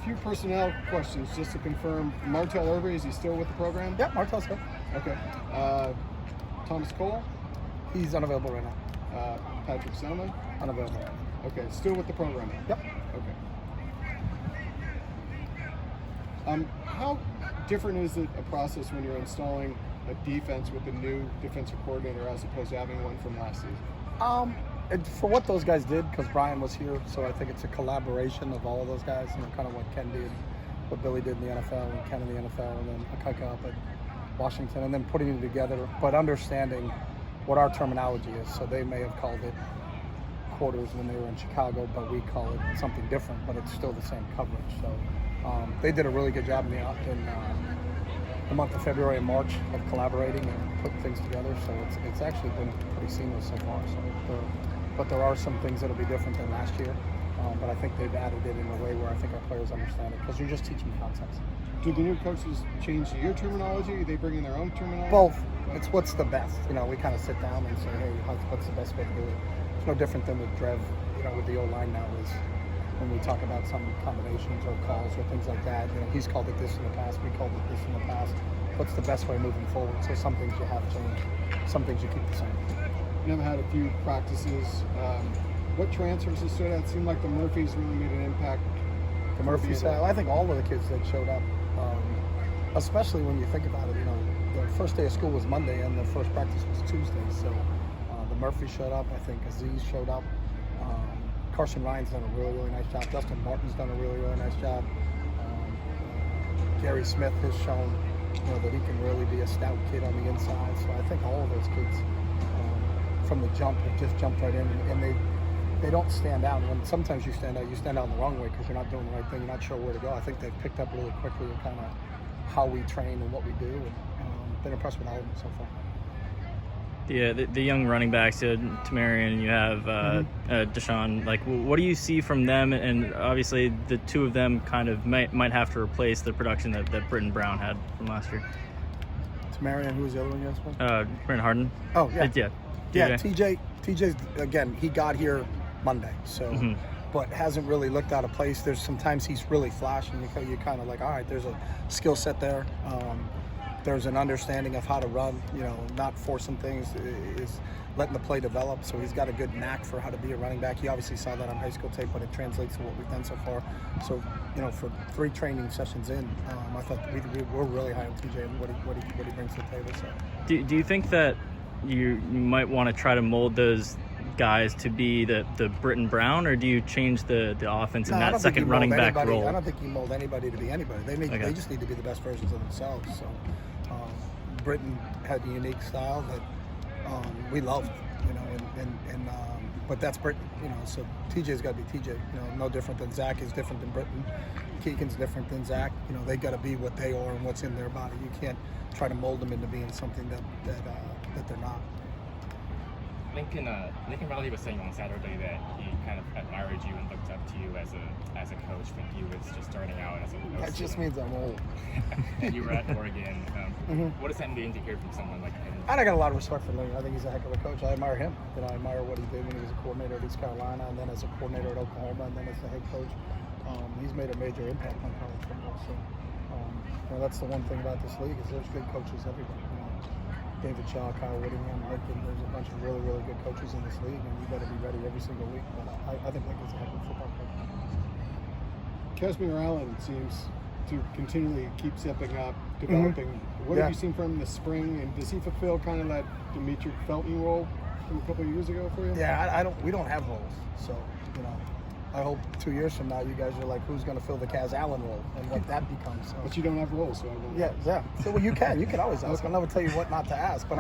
Few personnel questions just to confirm. Martell Irby, is he still with the program? Yeah, Martell's good. Okay. Thomas Cole? He's unavailable right now. Patrick Selman? Unavailable. Okay, still with the program? Yep. Okay. How different is it a process when you're installing a defense with a new defensive coordinator as opposed to having one from last season? For what those guys did, because Brian was here, so I think it's a collaboration of all of those guys, kind of what Ken did, what Billy did in the NFL, and Ken in the NFL, and then Akika up at Washington, and then putting it together, but understanding what our terminology is. So they may have called it quarters when they were in Chicago, but we call it something different, but it's still the same coverage. So they did a really good job in the month of February and March of collaborating and putting things together. So it's actually been pretty seamless so far. But there are some things that'll be different than last year. But I think they've added it in a way where I think our players understand it, because you're just teaching concepts. Do the new coaches change your terminology? They bring in their own terminology? Both. It's what's the best. We kind of sit down and say, hey, what's the best way to do it? It's no different than with Drev, with the O-line now is when we talk about some combinations or calls or things like that. He's called it this in the past, we called it this in the past. What's the best way moving forward? So some things you have changed, some things you keep the same. You have had a few practices. What transfers have stood out? It seemed like the Murphys really made an impact. The Murphys, I think all of the kids that showed up, especially when you think about it, the first day of school was Monday and the first practice was Tuesday. So the Murphys showed up. I think Aziz showed up. Carson Ryan's done a really, really nice job. Dustin Martin's done a really, really nice job. Gary Smith has shown that he can really be a stout kid on the inside. So I think all of those kids from the jump have just jumped right in, and they don't stand out. When sometimes you stand out in the wrong way because you're not doing the right thing, you're not sure where to go. I think they've picked up really quickly in kind of how we train and what we do, and been impressed with all of them so far. Yeah, the young running backs, Tomarion, you have Deshun. Like, what do you see from them? And obviously, the two of them kind of might have to replace the production that Britton Brown had from last year. Tomarion, who was the other one you asked for? Brent Harden. Oh, yeah. Yeah, TJ's, again, he got here Monday, so, but hasn't really looked out of place. There's sometimes he's really flashing. You kind of like, all right, there's a skill set there. There's an understanding of how to run, not forcing things, is letting the play develop. So he's got a good knack for how to be a running back. He obviously saw that on high school tape, but it translates to what we've done so far. So, for 3 training sessions in, I thought we're really high on TJ and what he brings to the table. So, do you think that you might want to try to mold those guys to be the Britton Brown, or do you change the offense in that second running back role? I don't think you mold anybody to be anybody. They just need to be the best versions of themselves. So Britton had a unique style that we loved, but that's Britton, so TJ's got to be TJ, no different than Zach is different than Britton. Keegan's different than Zach. They got to be what they are and what's in their body. You can't try to mold them into being something that they're not. Lincoln Riley was saying on Saturday that he kind of admired you and looked up to you as a coach when he was just starting out as a coach. That just means I'm old. And you were at Oregon. What does that mean to hear from someone like him? I got a lot of respect for Lincoln. I think he's a heck of a coach. I admire him. I admire what he did when he was a coordinator at East Carolina, and then as a coordinator at Oklahoma, and then as the head coach. He's made a major impact on college football. So that's the one thing about this league is there's good coaches everywhere. David Shaw, Kyle Whittingham, Lincoln. There's a bunch of really, really good coaches in this league, and you got to be ready every single week. But I think Lincoln's a heck of a football coach. Casimir Allen seems to continually keep stepping up, developing. What have you seen from him this spring, and does he fulfill kind of that Demetri Felton role from a couple of years ago for you? Yeah, we don't have roles, so I hope 2 years from now you guys are like, who's going to fill the Kaz Allen role and what that becomes. So. But you don't have roles, so I won't. Yeah. So you can always ask. I'll never tell you what not to ask, but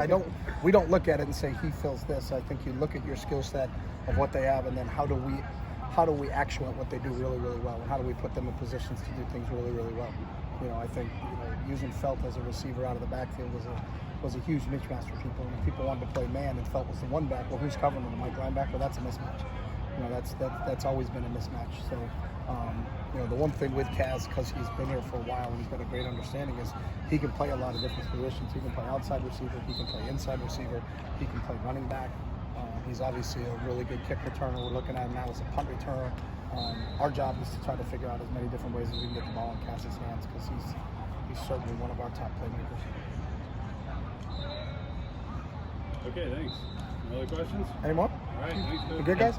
we don't look at it and say he fills this. I think you look at your skill set of what they have, and then how do we actuate what they do really, really well, and how do we put them in positions to do things really, really well. I think using Felt as a receiver out of the backfield was a huge mismatch for people. And people wanted to play man, and Felt was the one back. Well, who's covering him? Mike linebacker? That's a mismatch. That's always been a mismatch. So, the one thing with Kaz, because he's been here for a while and he's got a great understanding, is he can play a lot of different positions. He can play outside receiver, he can play inside receiver, he can play running back. He's obviously a really good kick returner. We're looking at him now as a punt returner. Our job is to try to figure out as many different ways as we can get the ball in Cass's hands because he's certainly one of our top playmakers. Okay, thanks. Any other questions? Any more? All right, thanks, Coach. You good, guys?